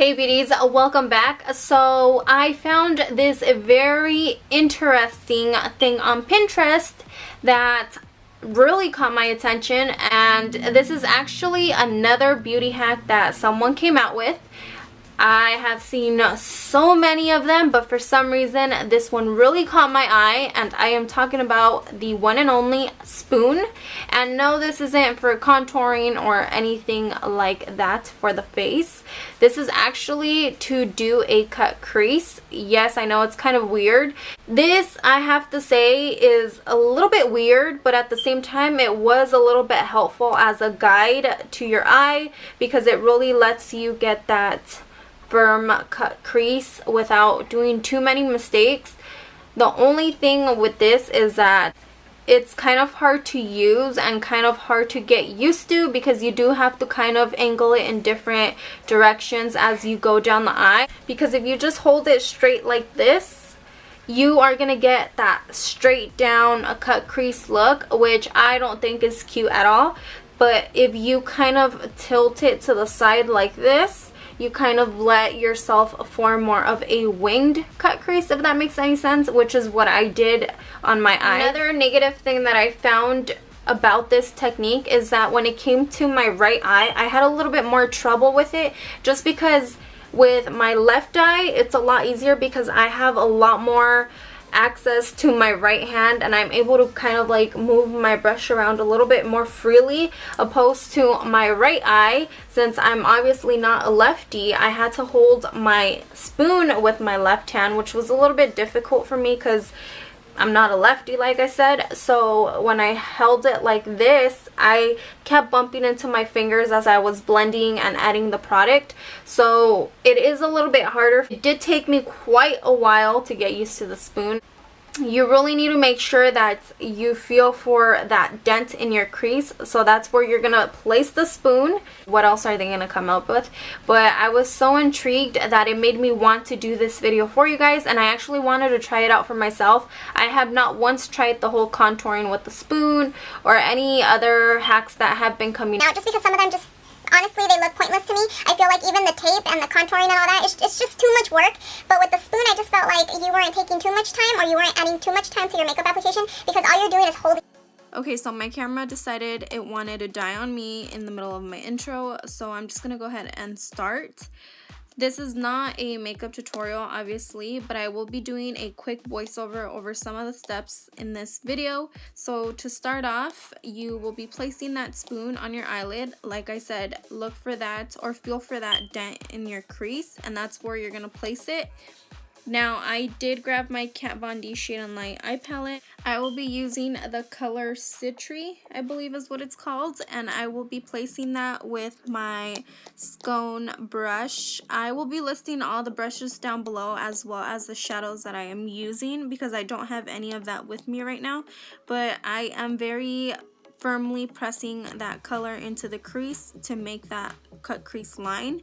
Hey beauties, welcome back. So I found this very interesting thing on Pinterest that really caught my attention, and this is actually another beauty hack that someone came out with. I have seen so many of them, but for some reason this one really caught my eye, and I am talking about the one and only spoon. And no, this isn't for contouring or anything like that for the face. This is actually to do a cut crease. Yes, I know it's kind of weird. This, I have to say, is a little bit weird, but at the same time it was a little bit helpful as a guide to your eye, because it really lets you get that firm cut crease without doing too many mistakes. The only thing with this is that it's kind of hard to use and kind of hard to get used to, because you do have to kind of angle it in different directions as you go down the eye. Because if you just hold it straight like this, you are gonna get that straight down a cut crease look, which I don't think is cute at all. But if you kind of tilt it to the side like this, you kind of let yourself form more of a winged cut crease, if that makes any sense, which is what I did on my eye. Another negative thing that I found about this technique is that when it came to my right eye, I had a little bit more trouble with it, just because with my left eye, it's a lot easier because I have a lot more access to my right hand, and I'm able to kind of like move my brush around a little bit more freely, opposed to my right eye. Since I'm obviously not a lefty, I had to hold my spoon with my left hand, which was a little bit difficult for me because I'm not a lefty, like I said. So when I held it like this, I kept bumping into my fingers as I was blending and adding the product. So it is a little bit harder. It did take me quite a while to get used to the spoon. You really need to make sure that you feel for that dent in your crease. So that's where you're gonna place the spoon. What else are they gonna come up with? But I was so intrigued that it made me want to do this video for you guys, and I actually wanted to try it out for myself. I have not once tried the whole contouring with the spoon or any other hacks that have been coming out, just because some of them just honestly, they look pointless to me. I feel like even the tape and the contouring and all that, it's just too much work. But with the spoon, I just felt like you weren't taking too much time, or you weren't adding too much time to your makeup application, because all you're doing is holding. Okay, so my camera decided it wanted to die on me in the middle of my intro, so I'm just gonna go ahead and start. This is not a makeup tutorial, obviously, but I will be doing a quick voiceover over some of the steps in this video. So to start off, you will be placing that spoon on your eyelid. Like I said, look for that or feel for that dent in your crease, and that's where you're gonna place it. Now, I did grab my Kat Von D Shade and Light eye palette. I will be using the color Citry, I believe is what it's called, and I will be placing that with my Scone brush. I will be listing all the brushes down below, as well as the shadows that I am using, because I don't have any of that with me right now, but I am very firmly pressing that color into the crease to make that cut crease line.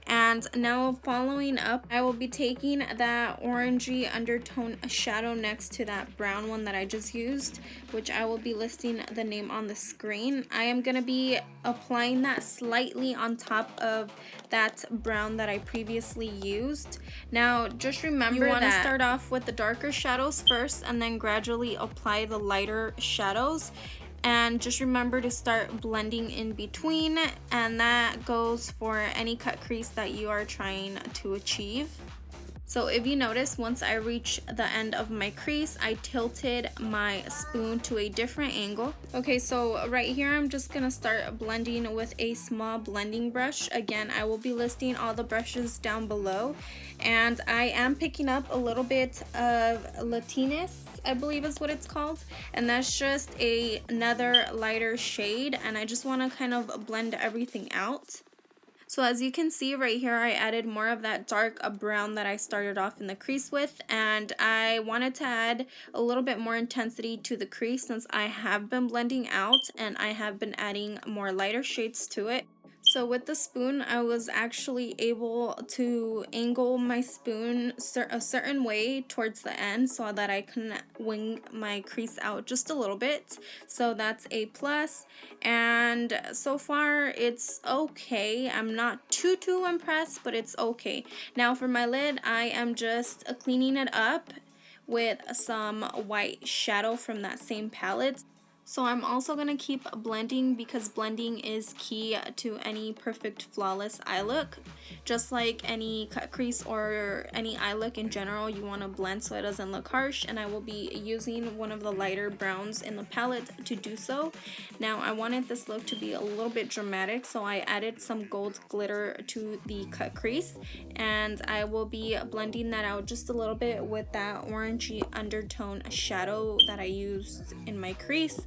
And now following up, I will be taking that orangey undertone shadow next to that brown one that I just used, which I will be listing the name on the screen. I am going to be applying that slightly on top of that brown that I previously used. Now just remember you want to start off with the darker shadows first, and then gradually apply the lighter shadows. And just remember to start blending in between, and that goes for any cut crease that you are trying to achieve. So if you notice, once I reach the end of my crease, I tilted my spoon to a different angle. Okay, so right here I'm just gonna start blending with a small blending brush. Again, I will be listing all the brushes down below, and I am picking up a little bit of Latinus, I believe is what it's called, and that's just another lighter shade, and I just want to kind of blend everything out. So as you can see right here, I added more of that dark brown that I started off in the crease with, and I wanted to add a little bit more intensity to the crease since I have been blending out and I have been adding more lighter shades to it. So with the spoon, I was actually able to angle my spoon a certain way towards the end so that I can wing my crease out just a little bit. So that's a plus. And so far it's okay. I'm not too impressed, but it's okay. Now for my lid, I am just cleaning it up with some white shadow from that same palette. So I'm also going to keep blending because blending is key to any perfect flawless eye look. Just like any cut crease or any eye look in general, you want to blend so it doesn't look harsh, and I will be using one of the lighter browns in the palette to do so. Now I wanted this look to be a little bit dramatic, so I added some gold glitter to the cut crease, and I will be blending that out just a little bit with that orangey undertone shadow that I used in my crease.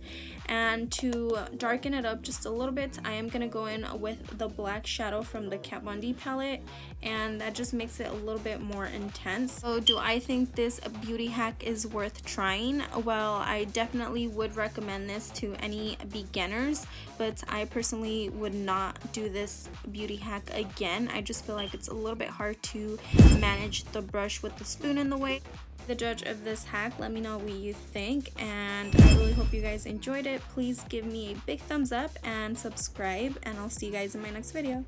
And to darken it up just a little bit, I am going to go in with the black shadow from the Kat Von D palette, and that just makes it a little bit more intense. So do I think this beauty hack is worth trying? Well, I definitely would recommend this to any beginners, but I personally would not do this beauty hack again. I just feel like it's a little bit hard to manage the brush with the spoon in the way. The judge of this hack, let me know what you think, and I really hope you guys enjoyed it. Please give me a big thumbs up and subscribe, and I'll see you guys in my next video.